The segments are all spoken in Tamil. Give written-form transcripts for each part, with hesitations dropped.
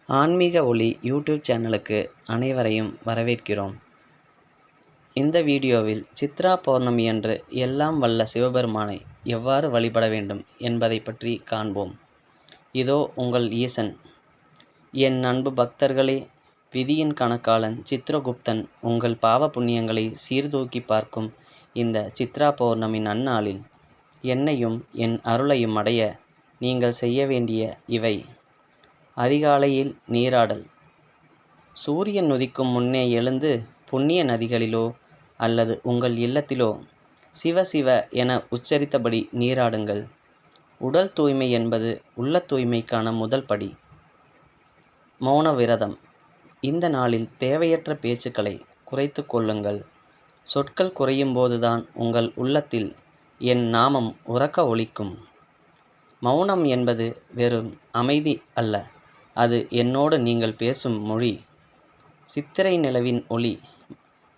ஆன்மீக ஒளி யூடியூப் சேனலுக்கு அனைவரையும் வரவேற்கிறோம். இந்த வீடியோவில் சித்ரா பௌர்ணமி அன்று எல்லாம் வல்ல சிவபெருமானை எவ்வாறு வழிபட வேண்டும் என்பதை பற்றி காண்போம். இதோ உங்கள் ஈசன். என் அன்பு பக்தர்களே, விதியின் கணக்காளன் சித்ரகுப்தன் உங்கள் பாவ புண்ணியங்களை சீர்தூக்கி பார்க்கும் இந்த சித்ரா பௌர்ணமி நன்னாளில் என்னையும் என் அருளையும் அடைய நீங்கள் செய்ய வேண்டிய இவை: அதிகாலையில் நீராடல். சூரியன் உதிக்கும் முன்னே எழுந்து புண்ணிய நதிகளிலோ அல்லது உங்கள் இல்லத்திலோ சிவ சிவ என உச்சரித்தபடி நீராடுங்கள். உடல் தூய்மை என்பது உள்ள தூய்மைக்கான முதல் படி. மௌன விரதம். இந்த நாளில் தேவையற்ற பேச்சுக்களை குறைத்து கொள்ளுங்கள். சொற்கள் குறையும் போதுதான் உங்கள் உள்ளத்தில் என் நாமம் உரக்க ஒலிக்கும். மௌனம் என்பது வெறும் அமைதி அல்ல, அது என்னோடு நீங்கள் பேசும் மொழி. சித்திரை நிலவின் ஒளி.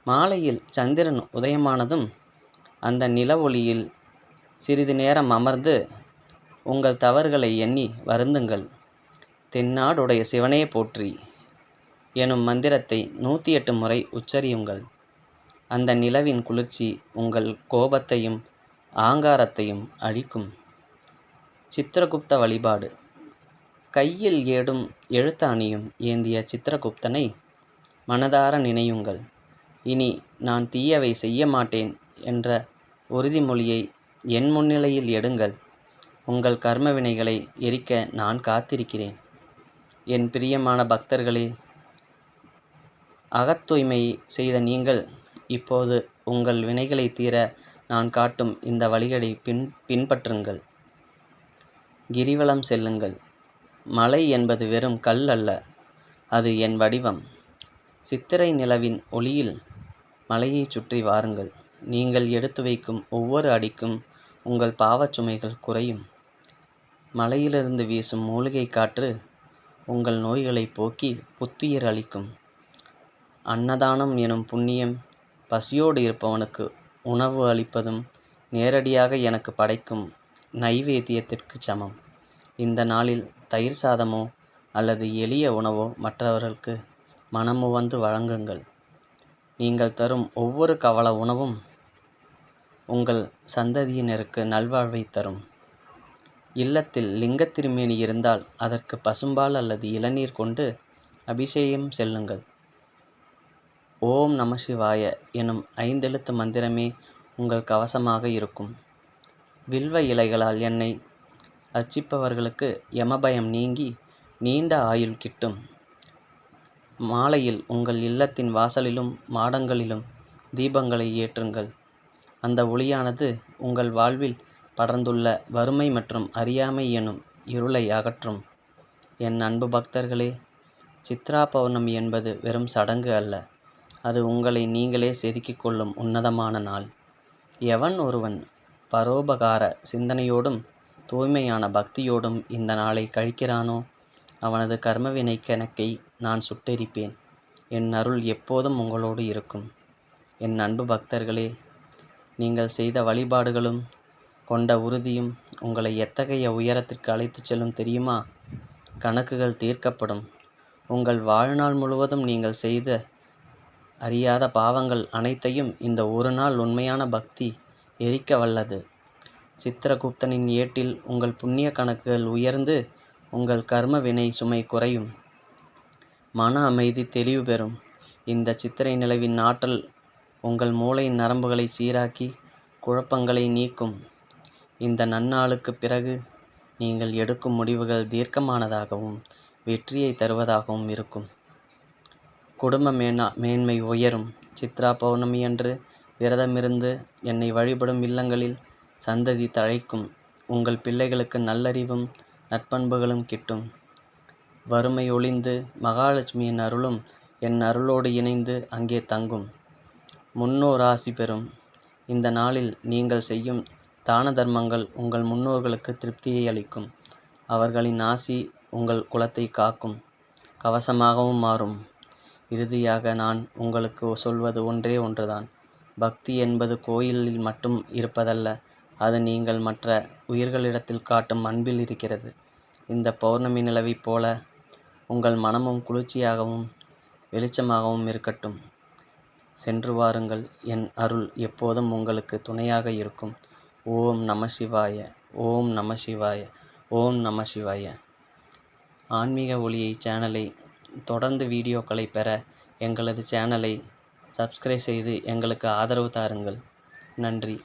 மாலையில் சந்திரன் உதயமானதும் அந்த நில ஒளியில் சிறிது நேரம் அமர்ந்து உங்கள் தவறுகளை எண்ணி வருந்துங்கள். தென்னாடுடைய சிவனே போற்றி எனும் மந்திரத்தை 108 முறை உச்சரியுங்கள். அந்த நிலவின் குளிர்ச்சி உங்கள் கோபத்தையும் ஆங்காரத்தையும் அழிக்கும். சித்திரகுப்த வழிபாடு. கையில் ஏடும் எழுத்தாணியும் ஏந்திய சித்திரகுப்தனை மனதார நினையுங்கள். இனி நான் தீயவை செய்ய மாட்டேன் என்ற உறுதிமொழியை என் முன்னிலையில் எடுங்கள். உங்கள் கர்ம வினைகளை எரிக்க நான் காத்திருக்கிறேன். என் பிரியமான பக்தர்களே, அகத்தூய்மை செய்த நீங்கள் இப்போது உங்கள் வினைகளை தீர நான் காட்டும் இந்த வழிகளை பின்பற்றுங்கள். கிரிவலம் செல்லுங்கள். மலை என்பது வெறும் கல் அல்ல, அது என் வடிவம். சித்திரை நிலவின் ஒளியில் மலையை சுற்றி வாருங்கள். நீங்கள் எடுத்து வைக்கும் ஒவ்வொரு அடிக்கும் உங்கள் பாவச்சுமைகள் குறையும். மலையிலிருந்து வீசும் மூலிகை காற்று உங்கள் நோய்களை போக்கி புத்துயிர் அளிக்கும். அன்னதானம் எனும் புண்ணியம் பசியோடு இருப்பவனுக்கு உணவு அளிப்பதும் நேரடியாக எனக்கு படைக்கும் நைவேத்தியத்திற்கு சமம். இந்த நாளில் தயிர் சாதமோ அல்லது எளிய உணவோ மற்றவர்களுக்கு மனமுவந்து வழங்குங்கள். நீங்கள் தரும் ஒவ்வொரு கவள உணவும் உங்கள் சந்ததியினருக்கு நல்வாழ்வை தரும். இல்லத்தில் லிங்க திருமேனி இருந்தால் அதற்கு பசும்பால் அல்லது இளநீர் கொண்டு அபிஷேகம் செல்லுங்கள். ஓம் நம சிவாய எனும் 5 எழுத்து மந்திரமே உங்கள் கவசமாக இருக்கும். வில்வ இலைகளால் என்னை அர்ச்சிப்பவர்களுக்கு யமபயம் நீங்கி நீண்ட ஆயுள் கிட்டும். மாலையில் உங்கள் இல்லத்தின் வாசலிலும் மாடங்களிலும் தீபங்களை ஏற்றுங்கள். அந்த ஒளியானது உங்கள் வாழ்வில் படர்ந்துள்ள வறுமை மற்றும் அறியாமை எனும் இருளை அகற்றும். என் அன்பு பக்தர்களே, சித்ரா பௌர்ணமி என்பது வெறும் சடங்கு அல்ல, அது உங்களை நீங்களே செதுக்கிக் கொள்ளும் உன்னதமான நாள். எவன் ஒருவன் பரோபகார சிந்தனையோடும் தூய்மையான பக்தியோடும் இந்த நாளை கழிக்கிறானோ அவனது கர்மவினை கணக்கை நான் சுட்டெரிப்பேன். என் அருள் எப்போதும் உங்களோடு இருக்கும். என் அன்பு பக்தர்களே, நீங்கள் செய்த வழிபாடுகளும் கொண்ட உறுதியும் உங்களை எத்தகைய உயரத்திற்கு அழைத்து செல்லும் தெரியுமா? கணக்குகள் தீர்க்கப்படும். உங்கள் வாழ்நாள் முழுவதும் நீங்கள் செய்த அறியாத பாவங்கள் அனைத்தையும் இந்த ஒரு நாள் உண்மையான பக்தி எரிக்க வல்லது. சித்திரகுப்தனின் ஏட்டில் உங்கள் புண்ணிய கணக்குகள் உயர்ந்து உங்கள் கர்ம வினை சுமை குறையும். மன அமைதி தெளிவு பெறும். இந்த சித்திரை நிலவின் ஆற்றல் உங்கள் மூளையின் நரம்புகளை சீராக்கி குழப்பங்களை நீக்கும். இந்த நன்னாளுக்கு பிறகு நீங்கள் எடுக்கும் முடிவுகள் தீர்க்கமானதாகவும் வெற்றியை தருவதாகவும் இருக்கும். குடும்ப மேன்மை உயரும். சித்ரா பௌர்ணமி அன்று விரதமிருந்து என்னை வழிபடும் இல்லங்களில் சந்ததி தழைக்கும். உங்கள் பிள்ளைகளுக்கு நல்லறிவும் நற்பண்புகளும் கிட்டும். வறுமை ஒளிந்து மகாலட்சுமியின் அருளும் என் அருளோடு இணைந்து அங்கே தங்கும். முன்னோர் ஆசி பெறும். இந்த நாளில் நீங்கள் செய்யும் தான தர்மங்கள் உங்கள் முன்னோர்களுக்கு திருப்தியை அளிக்கும். அவர்களின் ஆசி உங்கள் குலத்தை காக்கும் கவசமாகவும் மாறும். இறுதியாக நான் உங்களுக்கு சொல்வது ஒன்றே ஒன்றுதான். பக்தி என்பது கோயிலில் மட்டும் இருப்பதல்ல, அது நீங்கள் மற்ற உயிர்களிடத்தில் காட்டும் அன்பில் இருக்கிறது. இந்த பௌர்ணமி நிலவைப் போல உங்கள் மனமும் குளிர்ச்சியாகவும் வெளிச்சமாகவும் இருக்கட்டும். சென்று வாருங்கள். என் அருள் எப்போதும் உங்களுக்கு துணையாக இருக்கும். ஓம் நம சிவாய. ஓம் நம சிவாய. ஓம் நம சிவாய. ஆன்மீக ஒளியை சேனலை தொடர்ந்து வீடியோக்களை பெற எங்களது சேனலை சப்ஸ்கிரைப் செய்து எங்களுக்கு ஆதரவு தாருங்கள். நன்றி.